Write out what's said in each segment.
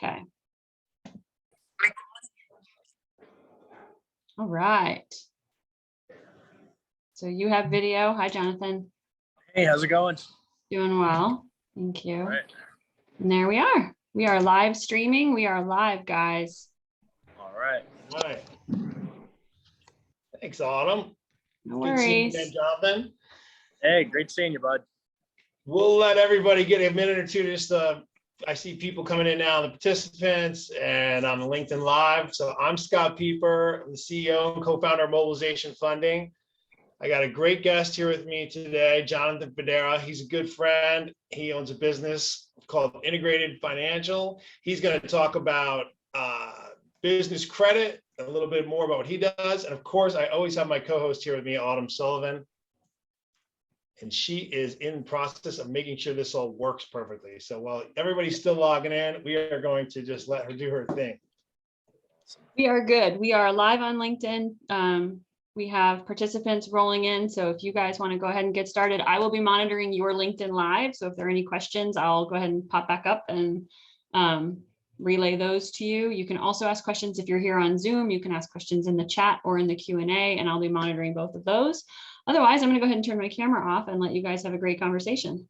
Okay. All right. So you have video. Hi, Jonathan. Hey, how's it going? Doing well. Thank you. All right. And there we are. We are live streaming. We are live, guys. All right. All right. Thanks, Autumn. No Good seeing you worries. again, Jonathan. Hey, great seeing you, bud. We'll let everybody get a minute or two. Just I see people coming in now, the participants, and on the LinkedIn Live. So I'm Scott Pieper, I'm the CEO and co-founder of Mobilization Funding. I got a great guest here with me today, Jonathan Federa. He's a good friend. He owns a business called Integrated Financial. He's going to talk about business credit, a little bit more about what he does. And of course, I always have my co-host here with me, Autumn Sullivan. And she is in the process of making sure this all works perfectly. So while everybody's still logging in, we are going to just let her do her thing. We are good. We are live on LinkedIn. We have participants rolling in. So if you guys want to go ahead and get started, I will be monitoring your LinkedIn Live. So if there are any questions, I'll go ahead and pop back up and relay those to you. You can also ask questions if you're here on Zoom. You can ask questions in the chat or in the Q&A, and I'll be monitoring both of those. Otherwise, I'm going to go ahead and turn my camera off and let you guys have a great conversation.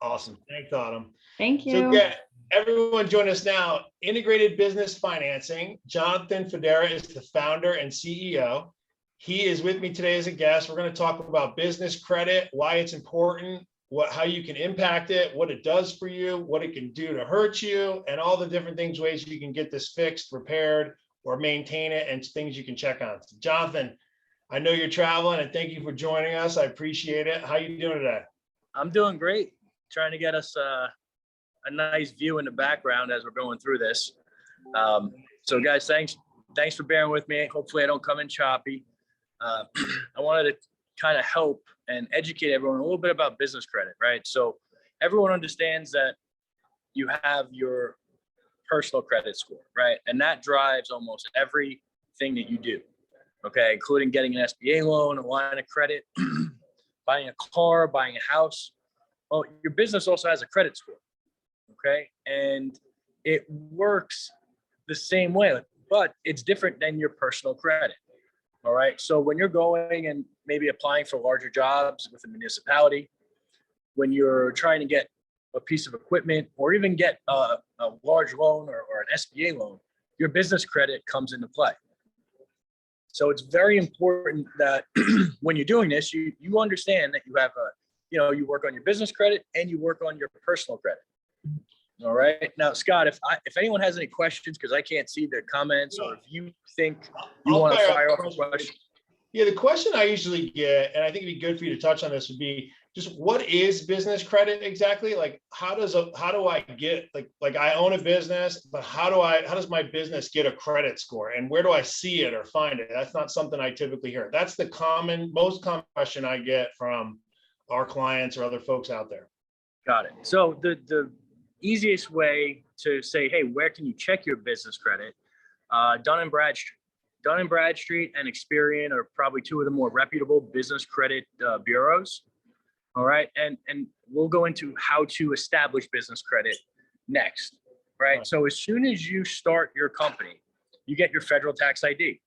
Awesome. Thanks, Autumn. Thank you. So yeah, everyone join us now. Integrated Business Financing. Jonathan Federa is the founder and CEO. He is with me today as a guest. We're going to talk about business credit, why it's important, how you can impact it, what it does for you, what it can do to hurt you, and all the different ways you can get this fixed, repaired, or maintain it, and things you can check on. So Jonathan, I know you're traveling, and thank you for joining us. I appreciate it. How you doing today? I'm doing great. Trying to get us a nice view in the background as we're going through this. So guys, thanks for bearing with me. Hopefully I don't come in choppy. I wanted to kind of help and educate everyone a little bit about business credit, right? So everyone understands that you have your personal credit score, right? And that drives almost everything that you do, okay? Including getting an SBA loan, a line of credit, buying a car, buying a house. Well, your business also has a credit score, okay? And it works the same way, but it's different than your personal credit. All right. So when you're going and maybe applying for larger jobs with a municipality, when you're trying to get a piece of equipment or even get a large loan or an SBA loan, your business credit comes into play. So it's very important that when you're doing this, you understand that you have you work on your business credit and you work on your personal credit. All right. Now, Scott, if anyone has any questions, because I can't see the comments, or if you think you want to fire off a question. Yeah, the question I usually get, and I think it'd be good for you to touch on this, would be just what is business credit exactly? Like, how do I get like I own a business, but how does my business get a credit score, and where do I see it or find it? That's not something I typically hear. That's the most common question I get from our clients or other folks out there. Got it. So the easiest way to say, hey, where can you check your business credit? Dun & Bradstreet. Dun & Bradstreet and Experian are probably two of the more reputable business credit bureaus. All right. And we'll go into how to establish business credit next. Right. So as soon as you start your company, you get your federal tax ID.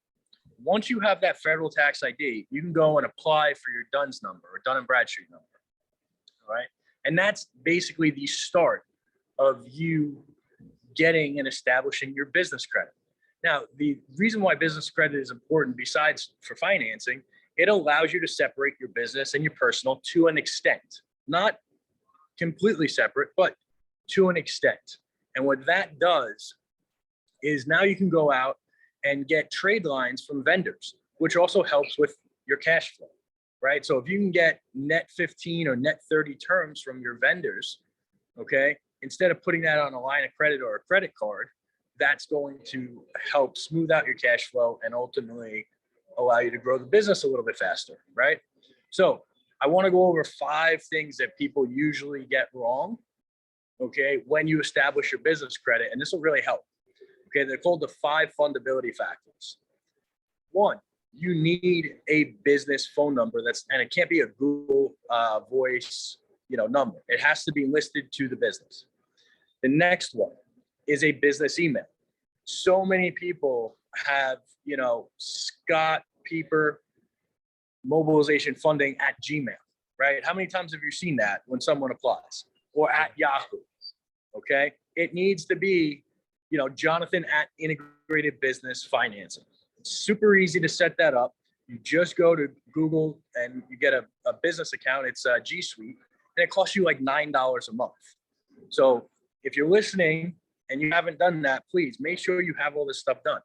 Once you have that federal tax ID, you can go and apply for your DUNS number or Dun & Bradstreet number. All right. And that's basically the start of you getting and establishing your business credit. Now, the reason why business credit is important, besides for financing, it allows you to separate your business and your personal to an extent, not completely separate, but to an extent. And what that does is now you can go out and get trade lines from vendors, which also helps with your cash flow, right? So if you can get net 15 or net 30 terms from your vendors, okay, instead of putting that on a line of credit or a credit card, that's going to help smooth out your cash flow and ultimately allow you to grow the business a little bit faster, right? So I want to go over 5 things that people usually get wrong, okay, when you establish your business credit, and this will really help. Okay, they're called the 5 fundability factors. 1, you need a business phone number and it can't be a Google voice, number. It has to be listed to the business. The next one, is a business email. So many people have, you know, Scott Pieper mobilization funding at Gmail, right? How many times have you seen that when someone applies, or at Yahoo? Okay. It needs to be, you know, Jonathan at Integrated Business Financing. It's super easy to set that up. You just go to Google and you get a business account. It's a G Suite, and it costs you like $9 a month. So if you're listening and you haven't done that, please make sure you have all this stuff done.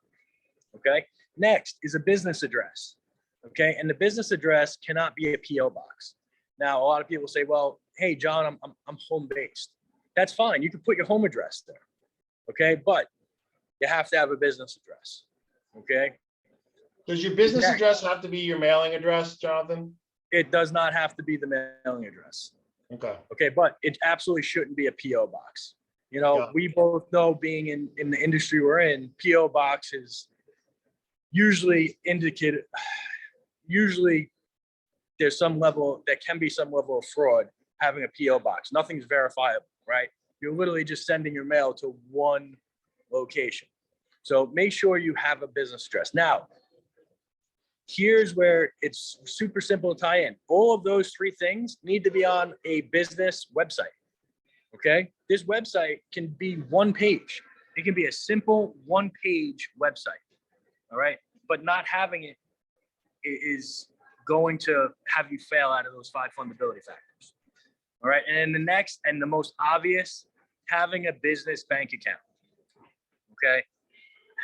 Okay. Next is a business address. Okay. And the business address cannot be a PO box. Now, a lot of people say, well, hey, John, I'm home based. That's fine. You can put your home address there. Okay. But you have to have a business address. Okay. Does your business address have to be your mailing address, Jonathan? It does not have to be the mailing address. Okay. Okay. But it absolutely shouldn't be a PO box. You know, Yeah. we both know, being in the industry we're in, PO box is usually indicated, usually there's some level, there can be some level of fraud having a PO box. Nothing's verifiable, right? You're literally just sending your mail to one location. So make sure you have a business address. Now, here's where it's super simple to tie in. All of those three things need to be on a business website. Okay. This website can be one page. It can be a simple one-page website. All right. But not having it is going to have you fail out of those 5 fundability factors. All right. And then the next and the most obvious, having a business bank account. Okay.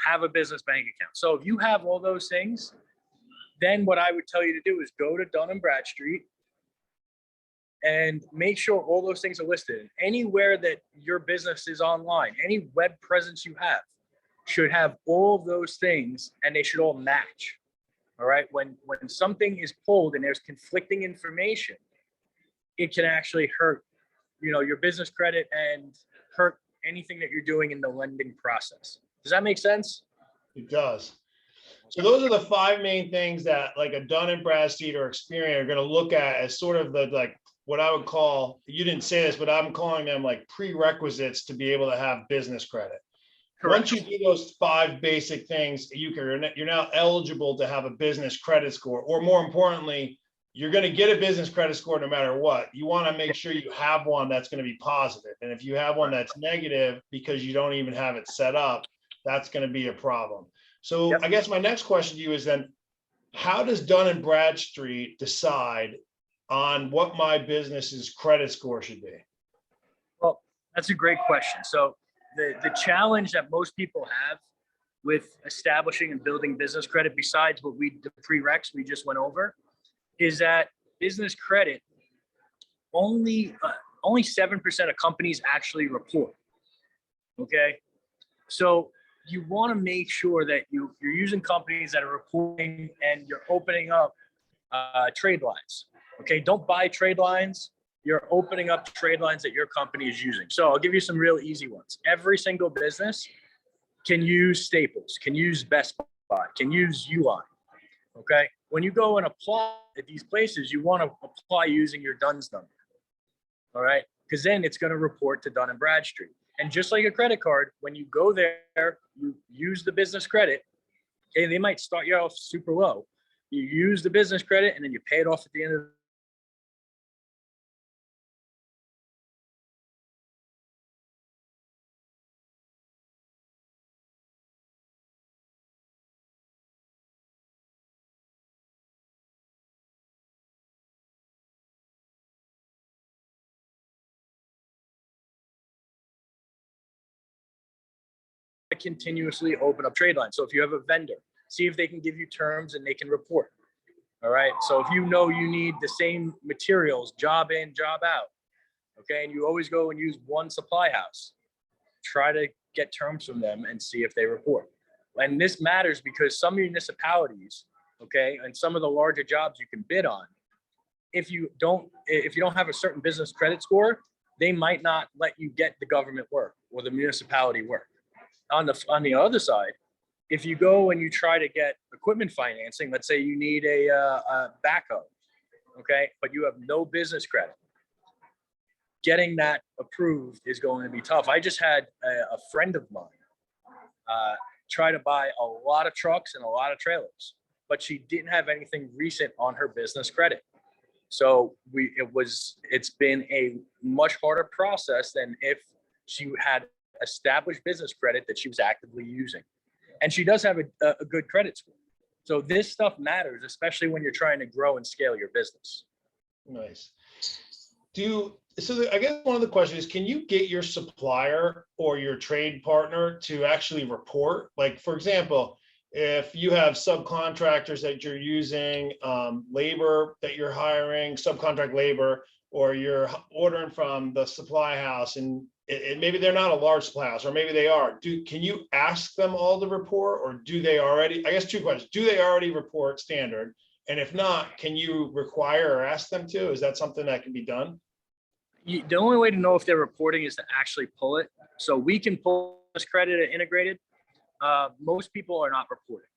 Have a business bank account. So if you have all those things, then what I would tell you to do is go to Dun & Bradstreet and make sure all those things are listed. Anywhere that your business is online, any web presence you have should have all of those things, and they should all match. All right. When something is pulled and there's conflicting information, it can actually hurt, you know, your business credit and hurt anything that you're doing in the lending process. Does that make sense? It does. So those are the 5 main things that like a Dun & Bradstreet or Experian are going to look at as sort of the, like, what I would call, you didn't say this, but I'm calling them like prerequisites to be able to have business credit. Correct. Once you do those 5 basic things, you're now eligible to have a business credit score, or more importantly, you're going to get a business credit score no matter what. You want to make sure you have one that's going to be positive. And if you have one that's negative because you don't even have it set up, that's going to be a problem. So Yep. I guess my next question to you is then, how does Dun & Bradstreet decide on what my business's credit score should be? Well, that's a great question. So the challenge that most people have with establishing and building business credit, besides the prereqs we just went over, is that business credit only 7% of companies actually report. Okay, so you want to make sure that you're using companies that are reporting and you're opening up trade lines. Okay, don't buy trade lines. You're opening up trade lines that your company is using. So I'll give you some real easy ones. Every single business can use Staples, can use Best Buy, can use Uline. Okay, when you go and apply at these places, you want to apply using your DUNS number. All right, because then it's going to report to Dun & Bradstreet. And just like a credit card, when you go there, you use the business credit. Okay, they might start you off super low. You use the business credit and then you pay it off at the end of the continuously open up trade lines. So if you have a vendor, see if they can give you terms and they can report. All right. So if you know you need the same materials, job in, job out, okay, and you always go and use one supply house, try to get terms from them and see if they report. And this matters because some municipalities, okay, and some of the larger jobs you can bid on, if you don't have a certain business credit score, they might not let you get the government work or the municipality work. On the other side, if you go and you try to get equipment financing, let's say you need a backhoe, okay, but you have no business credit. getting that approved is going to be tough. I just had a friend of mine try to buy a lot of trucks and a lot of trailers, but she didn't have anything recent on her business credit. So it's been a much harder process than if she had established business credit that she was actively using. And she does have a good credit score. So this stuff matters, especially when you're trying to grow and scale your business. Nice. So I guess one of the questions is, can you get your supplier or your trade partner to actually report? Like, for example, if you have subcontractors that you're using, labor that you're hiring, subcontract labor, or you're ordering from the supply house, and maybe they're not a large supply house, or maybe they are. Can you ask them all to report, or do they already? I guess two questions. Do they already report standard? And if not, can you require or ask them to? Is that something that can be done? The only way to know if they're reporting is to actually pull it. So we can pull this credit at integrated. Most people are not reporting.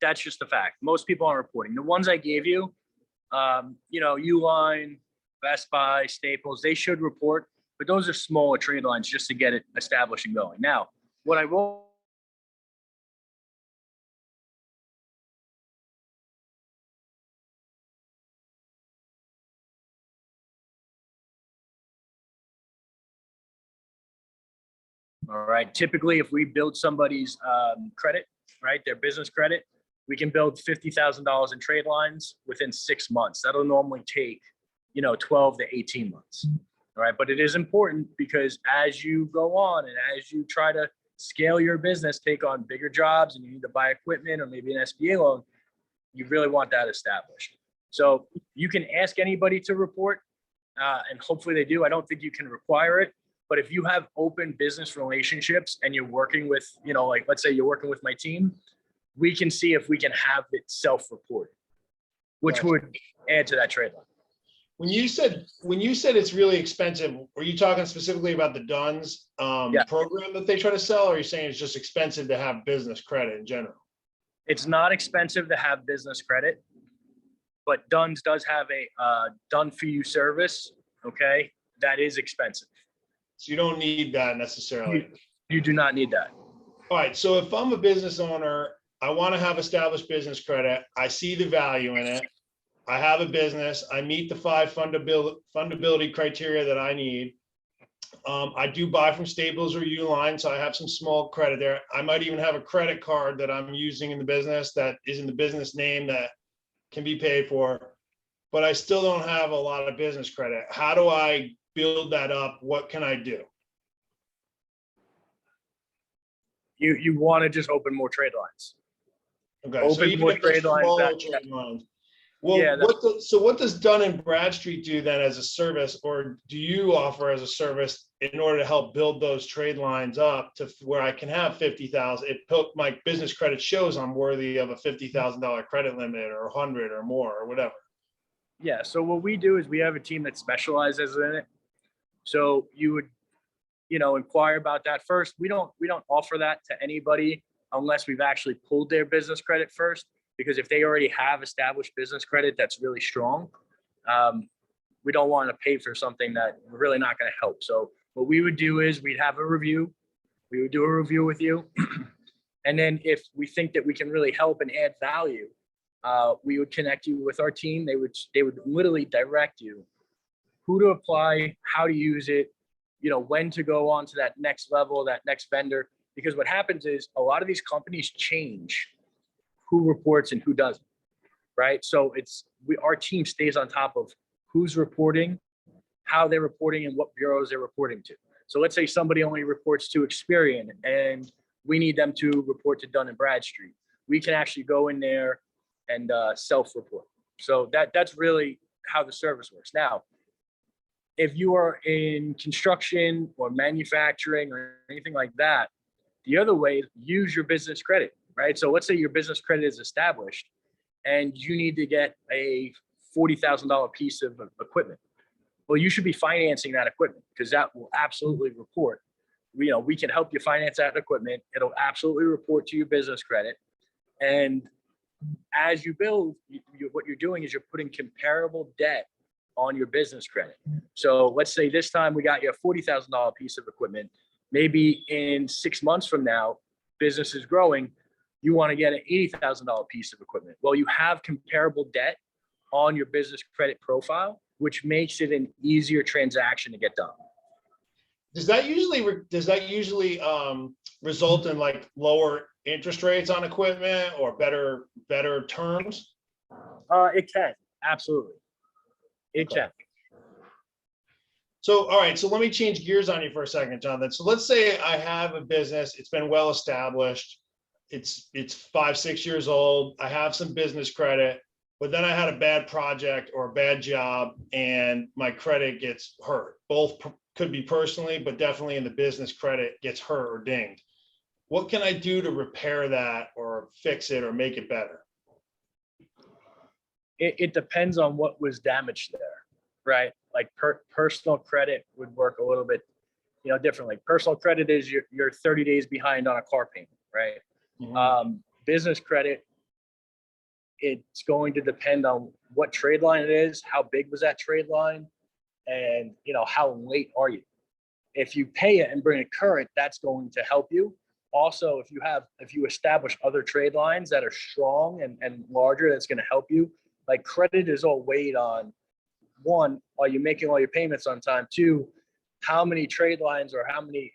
That's just a fact. Most people aren't reporting. The ones I gave you, Uline, Best Buy, Staples, they should report, but those are smaller trade lines just to get it established and going. Now, what I will all right. Typically, if we build somebody's credit, right, their business credit, we can build $50,000 in trade lines within 6 months. That'll normally take, 12 to 18 months. All right. But it is important because as you go on and as you try to scale your business, take on bigger jobs, and you need to buy equipment or maybe an SBA loan, you really want that established. So you can ask anybody to report, and hopefully they do. I don't think you can require it. But if you have open business relationships and you're working with, like, let's say you're working with my team, we can see if we can have it self-reported, which would add to that trade line. When you said it's really expensive, were you talking specifically about the Dunn's program that they try to sell, or are you saying it's just expensive to have business credit in general? It's not expensive to have business credit, but Dunn's does have a done for you service. Okay, that is expensive. So you don't need that necessarily. You do not need that. All right. So if I'm a business owner, I want to have established business credit. I see the value in it. I have a business. I meet the 5 fundability criteria that I need. I do buy from Staples or Uline, so I have some small credit there. I might even have a credit card that I'm using in the business that is in the business name that can be paid for, but I still don't have a lot of business credit. How do I build that up? What can I do? You want to just open more trade lines. Okay, Open so even more if they're trade lines. smaller trade lines. Well, Yeah, what does Dun & Bradstreet do then as a service, or do you offer as a service in order to help build those trade lines up to where I can have 50,000? If my business credit shows I'm worthy of a $50,000 credit limit, or 100 or more, or whatever. Yeah. So what we do is we have a team that specializes in it. So you would, inquire about that first. We don't offer that to anybody unless we've actually pulled their business credit first, because if they already have established business credit that's really strong, we don't want to pay for something that we're really not going to help. So what we would do is we'd have a review. We would do a review with you. And then if we think that we can really help and add value, we would connect you with our team. They would literally direct you who to apply, how to use it, when to go on to that next level, that next vendor. Because what happens is a lot of these companies change who reports and who doesn't, right? So our team stays on top of who's reporting, how they're reporting, and what bureaus they're reporting to. So let's say somebody only reports to Experian and we need them to report to Dun & Bradstreet. We can actually go in there and self-report. So that's really how the service works. Now, if you are in construction or manufacturing or anything like that, the other way is use your business credit, right? So let's say your business credit is established and you need to get a $40,000 piece of equipment. Well, you should be financing that equipment because that will absolutely report. We can help you finance that equipment. It'll absolutely report to your business credit. And as you build, what you're doing is you're putting comparable debt on your business credit. So let's say this time we got you a $40,000 piece of equipment. Maybe in 6 months from now, business is growing. You want to get an $80,000 piece of equipment. Well, you have comparable debt on your business credit profile, which makes it an easier transaction to get done. Does that usually result in like lower interest rates on equipment or better terms? It can, absolutely. It can. So, all right, so let me change gears on you for a second, Jonathan. So let's say I have a business, it's been well established. It's 5-6 years old. I have some business credit, but then I had a bad project or a bad job and my credit gets hurt. Both could be personally, but definitely in the business credit gets hurt or dinged. What can I do to repair that or fix it or make it better? It depends on what was damaged there, right? Like personal credit would work a little bit, differently. Personal credit is you're 30 days behind on a car payment, right? Mm-hmm. Business credit, it's going to depend on what trade line it is, how big was that trade line, and how late are you. If you pay it and bring it current, that's going to help you. Also, if you establish other trade lines that are strong and larger, that's going to help you. Like credit is all weighed on, one, are you making all your payments on time? Two, how many trade lines or how many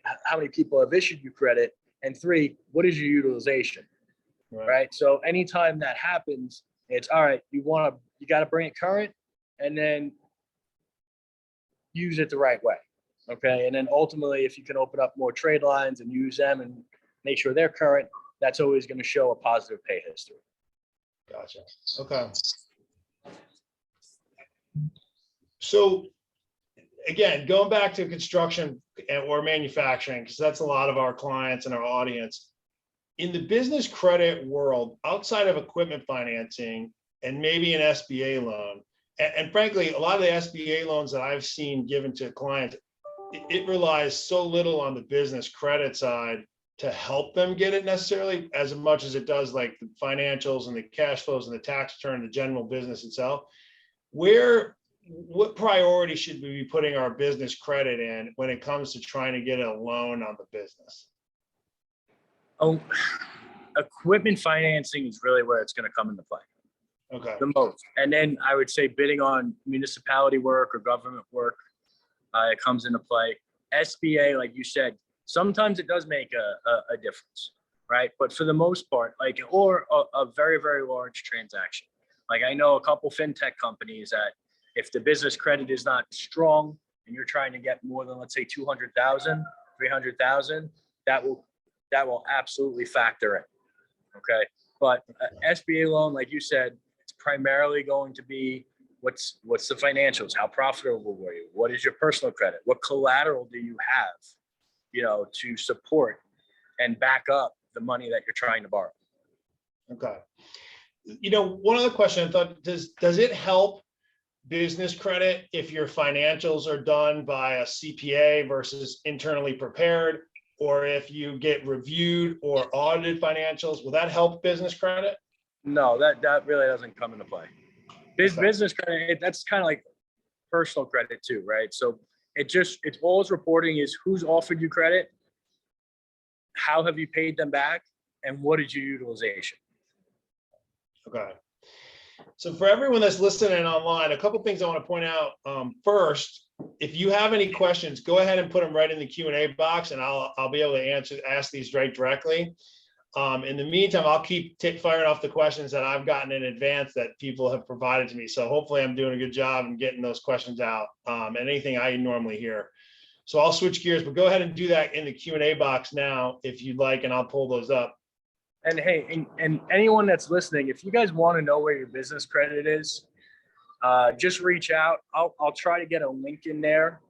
people have issued you credit? And three, what is your utilization? Right? So anytime that happens, it's all right, you got to bring it current and then use it the right way. Okay. And then ultimately, if you can open up more trade lines and use them and make sure they're current, that's always going to show a positive pay history. Gotcha. Okay. So again, going back to construction or manufacturing, because that's a lot of our clients and our audience. In the business credit world, outside of equipment financing and maybe an SBA loan, and frankly, a lot of the SBA loans that I've seen given to clients, it relies so little on the business credit side to help them get it necessarily as much as it does like the financials and the cash flows and the tax return, the general business itself. What priority should we be putting our business credit in when it comes to trying to get a loan on the business? Equipment financing is really where it's going to come into play. Okay. The most. And then I would say bidding on municipality work or government work, it comes into play. SBA, like you said, sometimes it does make a difference, right? But for the most part, or a very, very large transaction. Like I know a couple fintech companies that if the business credit is not strong and you're trying to get more than, let's say, 200,000, 300,000, that will absolutely factor in. Okay. But SBA loan, like you said, it's primarily going to be what's the financials? How profitable were you? What is your personal credit? What collateral do you have, to support and back up the money that you're trying to borrow? Okay. One other question I thought, does it help business credit if your financials are done by a CPA versus internally prepared, or if you get reviewed or audited financials? Will that help business credit? No, that really doesn't come into play. Business credit, that's kind of like personal credit too, right? So it's all it's reporting is who's offered you credit, how have you paid them back, and what is your utilization? Okay. So for everyone that's listening online, a couple things I want to point out. First, if you have any questions, go ahead and put them right in the Q&A box, and I'll be able to ask these right directly. In the meantime, I'll keep firing off the questions that I've gotten in advance that people have provided to me. So hopefully I'm doing a good job in getting those questions out, and anything I normally hear. So I'll switch gears, but go ahead and do that in the Q&A box now if you'd like, and I'll pull those up. And hey, and anyone that's listening, if you guys want to know where your business credit is, just reach out. I'll try to get a link in there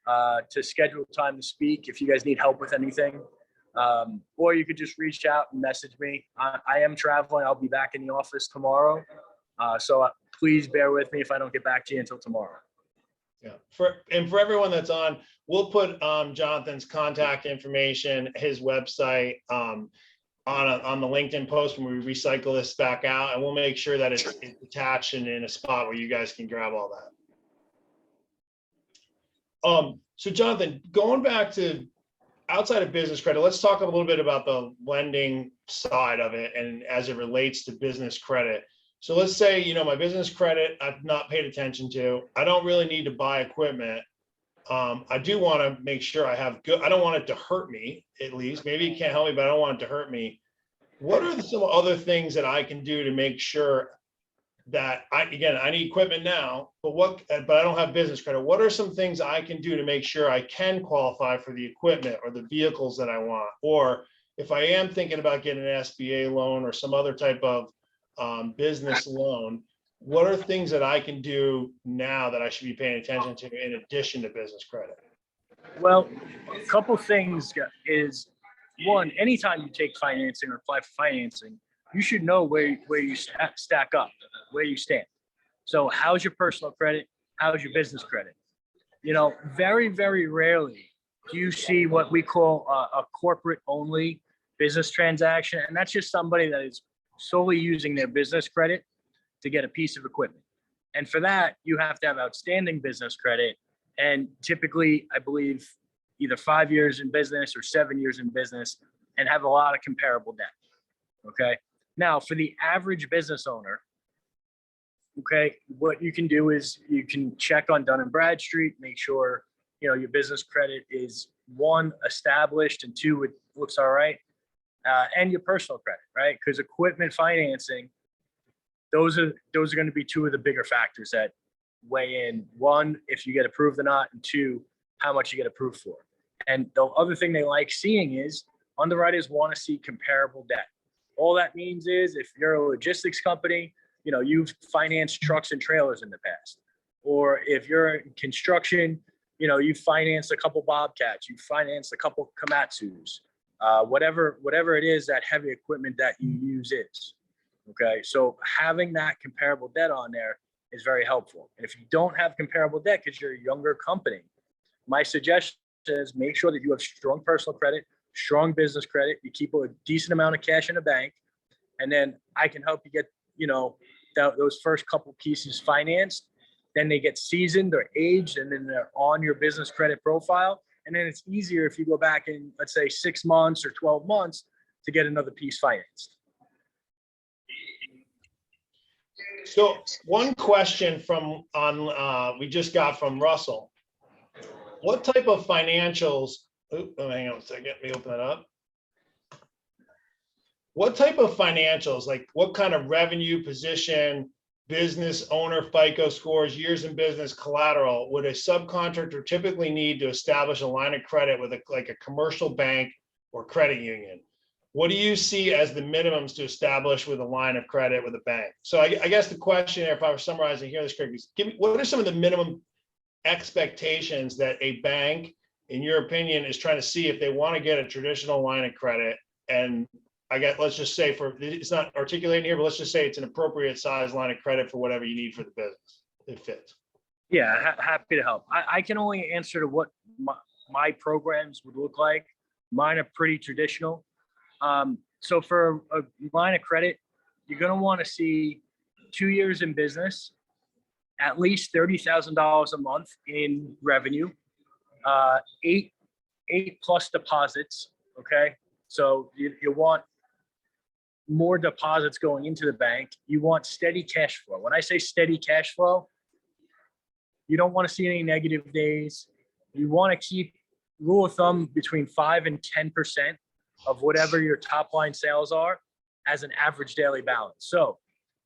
to schedule time to speak if you guys need help with anything. Or you could just reach out and message me. I am traveling. I'll be back in the office tomorrow. So please bear with me if I don't get back to you until tomorrow. Yeah. For everyone that's on, we'll put Jonathan's contact information, his website, on the LinkedIn post when we recycle this back out, and we'll make sure that it's attached and in a spot where you guys can grab all that. So Jonathan, going back to outside of business credit, let's talk a little bit about the lending side of it and as it relates to business credit. So let's say, you know, my business credit, I've not paid attention to. I don't really need to buy equipment. I do want to make sure I have good, I don't want it to hurt me, at least. Maybe it can't help me, but I don't want it to hurt me. What are some other things that I can do to make sure that I need equipment now, but I don't have business credit. What are some things I can do to make sure I can qualify for the equipment or the vehicles that I want? Or if I am thinking about getting an SBA loan or some other type of business loan, what are things that I can do now that I should be paying attention to in addition to business credit? Well, a couple things is, one, anytime you take financing or apply for financing, you should know where you stack up, where you stand. So how's your personal credit? How's your business credit? You know, very, very rarely do you see what we call a corporate only business transaction. And that's just somebody that is solely using their business credit to get a piece of equipment. And for that, you have to have outstanding business credit. And typically, I believe, either 5 years in business or 7 years in business and have a lot of comparable debt. Okay. Now, for the average business owner, okay, what you can do is you can check on Dun & Bradstreet, make sure, you know, your business credit is, one, established, and two, it looks all right, and your personal credit, right? Because equipment financing, those are going to be two of the bigger factors that weigh in. One, if you get approved or not, and two, how much you get approved for. And the other thing they like seeing is underwriters want to see comparable debt. All that means is if you're a logistics company, you know, you've financed trucks and trailers in the past. Or if you're in construction, you know, you've financed a couple Bobcats, you've financed a couple Komatsus, whatever it is that heavy equipment that you use is. Okay, so having that comparable debt on there is very helpful. And if you don't have comparable debt because you're a younger company, my suggestion is make sure that you have strong personal credit, strong business credit, you keep a decent amount of cash in the bank, and then I can help you get, you know, those first couple pieces financed. Then they get seasoned or aged, and then they're on your business credit profile. And then it's easier if you go back in, let's say, 6 months or 12 months to get another piece financed. So one question we just got from Russell. What type of financials, hang on a second, let me open that up. What type of financials, like what kind of revenue, position, business owner, FICO scores, years in business, collateral, would a subcontractor typically need to establish a line of credit with like a commercial bank or credit union? What do you see as the minimums to establish with a line of credit with a bank? So I guess the question, if I was summarizing here, this correctly, is what are some of the minimum expectations that a bank, in your opinion, is trying to see if they want to get a traditional line of credit? And I guess, let's just say, it's not articulating here, but let's just say it's an appropriate size line of credit for whatever you need for the business. It fits. Yeah, happy to help. I can only answer to what my programs would look like. Mine are pretty traditional. So for a line of credit, you're going to want to see 2 years in business, at least $30,000 a month in revenue, eight plus deposits. Okay. So you want more deposits going into the bank. You want steady cash flow. When I say steady cash flow, you don't want to see any negative days. You want to keep, rule of thumb, between 5 and 10% of whatever your top line sales are as an average daily balance. So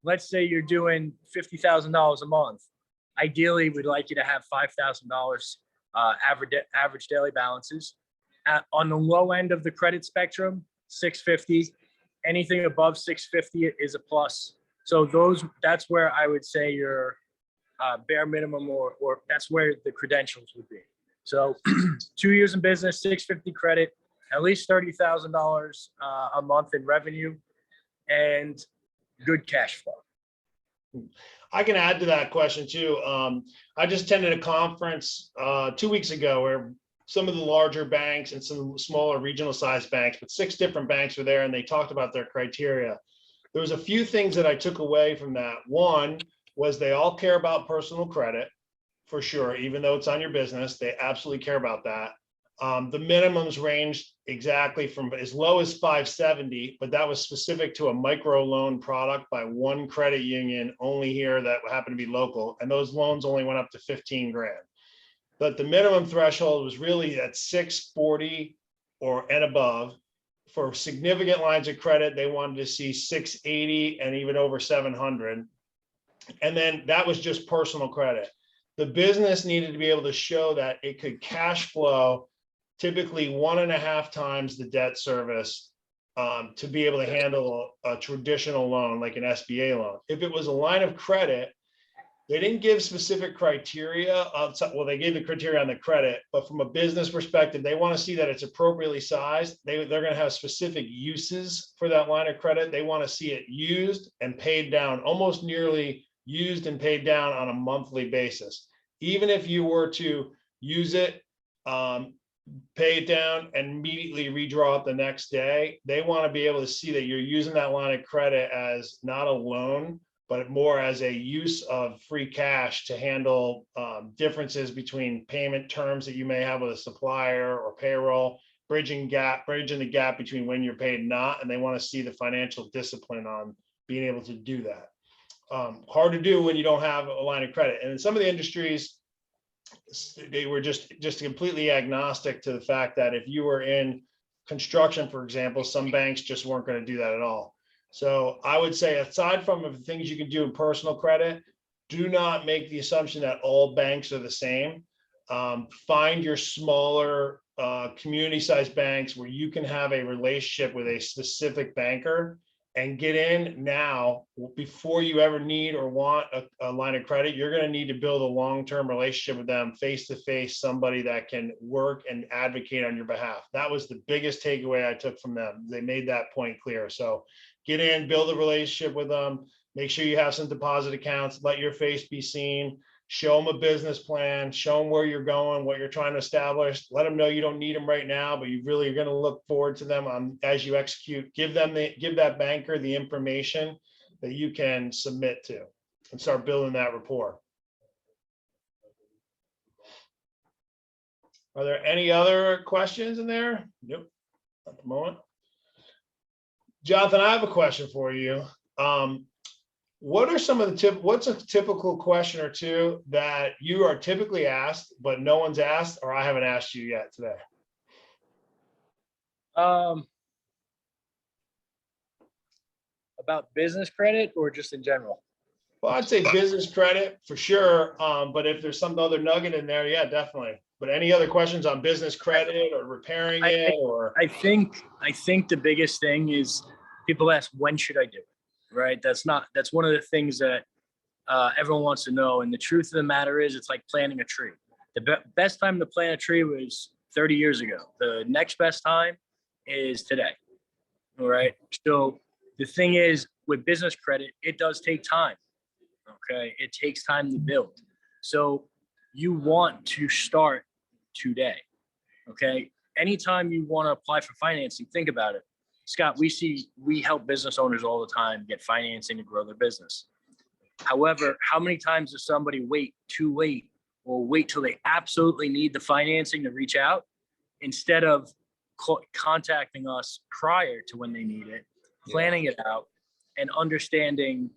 let's say you're doing $50,000 a month. Ideally, we'd like you to have $5,000 average daily balances. On the low end of the credit spectrum, 650. Anything above 650 is a plus. So that's where I would say your bare minimum, or that's where the credentials would be. So 2 years in business, 650 credit, at least $30,000 a month in revenue, and good cash flow. I can add to that question too. I just attended a conference 2 weeks ago where some of the larger banks and some smaller regional sized banks, but 6 different banks were there, and they talked about their criteria. There was a few things that I took away from that. One was they all care about personal credit for sure, even though it's on your business, they absolutely care about that. The minimums ranged exactly from as low as 570, but that was specific to a micro loan product by one credit union only here that happened to be local. And those loans only went up to 15 grand. But the minimum threshold was really at 640 and above. For significant lines of credit, they wanted to see 680 and even over 700. And then that was just personal credit. The business needed to be able to show that it could cash flow typically 1.5 times the debt service to be able to handle a traditional loan like an SBA loan. If it was a line of credit, they didn't give specific criteria. Well, they gave the criteria on the credit, but from a business perspective, they want to see that it's appropriately sized. They're going to have specific uses for that line of credit. They want to see it used and paid down, almost nearly used and paid down on a monthly basis. Even if you were to use it, pay it down and immediately redraw it the next day, they want to be able to see that you're using that line of credit as not a loan, but more as a use of free cash to handle differences between payment terms that you may have with a supplier or payroll, bridging the gap between when you're paid and not. And they want to see the financial discipline on being able to do that. Hard to do when you don't have a line of credit. And in some of the industries, they were just completely agnostic to the fact that if you were in construction, for example, some banks just weren't going to do that at all. So I would say, aside from the things you can do in personal credit, do not make the assumption that all banks are the same. Find your smaller community-sized banks where you can have a relationship with a specific banker and get in now before you ever need or want a line of credit. You're going to need to build a long-term relationship with them, face-to-face, somebody that can work and advocate on your behalf. That was the biggest takeaway I took from them. They made that point clear. So get in, build a relationship with them, make sure you have some deposit accounts, let your face be seen, show them a business plan, show them where you're going, what you're trying to establish, let them know you don't need them right now, but you really are going to look forward to them as you execute. Give that banker the information that you can submit to and start building that rapport. Are there any other questions in there? Nope, at the moment. Jonathan, I have a question for you. What are some of the what's a typical question or two that you are typically asked, but no one's asked, or I haven't asked you yet today? About business credit or just in general? Well, I'd say business credit for sure. But if there's some other nugget in there, yeah, definitely. But any other questions on business credit or repairing it or? I think the biggest thing is people ask, when should I do it? Right. That's one of the things that everyone wants to know. And the truth of the matter is, it's like planting a tree. The best time to plant a tree was 30 years ago. The next best time is today. All right. So the thing is, with business credit, it does take time. Okay. It takes time to build. So you want to start today. Okay. Anytime you want to apply for financing, think about it. Scott, we help business owners all the time get financing to grow their business. However, how many times does somebody wait too late or wait till they absolutely need the financing to reach out instead of contacting us prior to when they need it, planning it out and understanding,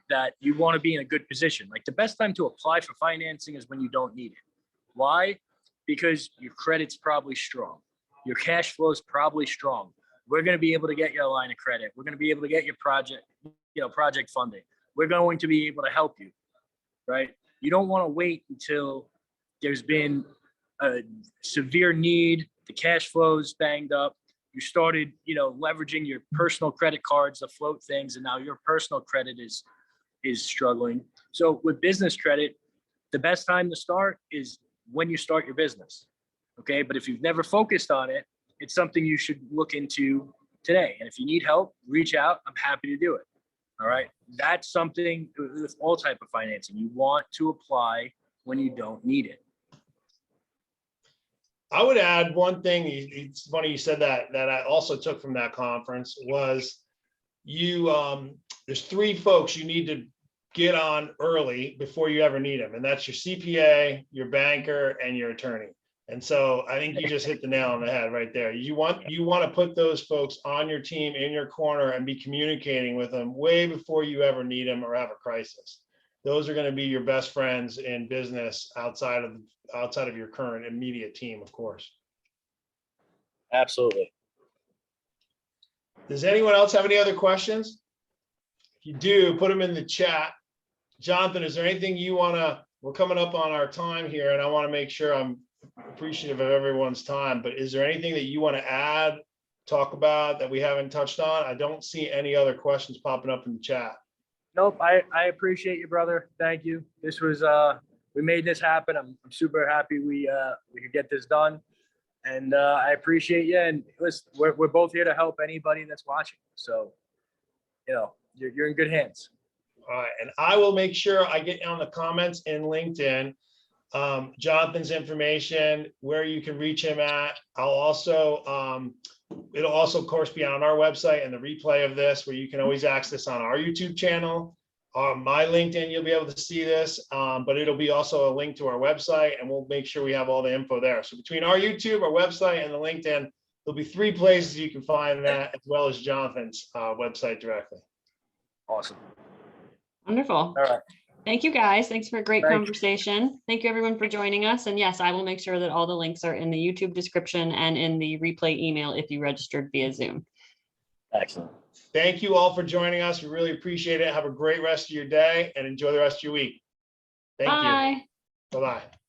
that you want to be in a good position. Like, the best time to apply for financing is when you don't need it. Why? Because your credit's probably strong. Your cash flow is probably strong. We're going to be able to get you a line of credit. We're going to be able to get your project funding. We're going to be able to help you, right? You don't want to wait until there's been a severe need, the cash flow's banged up, you started, leveraging your personal credit cards to float things, and now your personal credit is struggling. So with business credit, the best time to start is when you start your business, okay? But if you've never focused on it, it's something you should look into today. And if you need help, reach out. I'm happy to do it. All right. That's something with all type of financing. You want to apply when you don't need it. I would add one thing. It's funny you said that I also took from that conference was there's three folks you need to get on early before you ever need them. And that's your CPA, your banker, and your attorney. And so I think you just hit the nail on the head right there. You want to put those folks on your team, in your corner, and be communicating with them way before you ever need them or have a crisis. Those are going to be your best friends in business outside of your current immediate team, of course. Absolutely. Does anyone else have any other questions? If you do, put them in the chat. Jonathan, is there anything you want to, we're coming up on our time here, and I want to make sure I'm appreciative of everyone's time, but is there anything that you want to add, talk about that we haven't touched on? I don't see any other questions popping up in the chat. Nope. I appreciate you, brother. Thank you. This was, we made this happen. I'm super happy we could get this done. And I appreciate you. And listen, we're both here to help anybody that's watching. So, you know, you're in good hands. All right. And I will make sure I get on the comments in LinkedIn, Jonathan's information, where you can reach him at. I'll also, it'll also of course be on our website, and the replay of this, where you can always access on our YouTube channel. On my LinkedIn, you'll be able to see this, but it'll be also a link to our website, and we'll make sure we have all the info there. So between our YouTube, our website, and the LinkedIn, there'll be 3 places you can find that, as well as Jonathan's website directly. Awesome. Wonderful. All right. Thank you, guys. Thanks for a great Thank you. conversation. Thank you, everyone, for joining us. And yes, I will make sure that all the links are in the YouTube description and in the replay email if you registered via Zoom. Excellent. Thank you all for joining us. We really appreciate it. Have a great rest of your day and enjoy the rest of your week. Thank you. Bye. Bye-bye.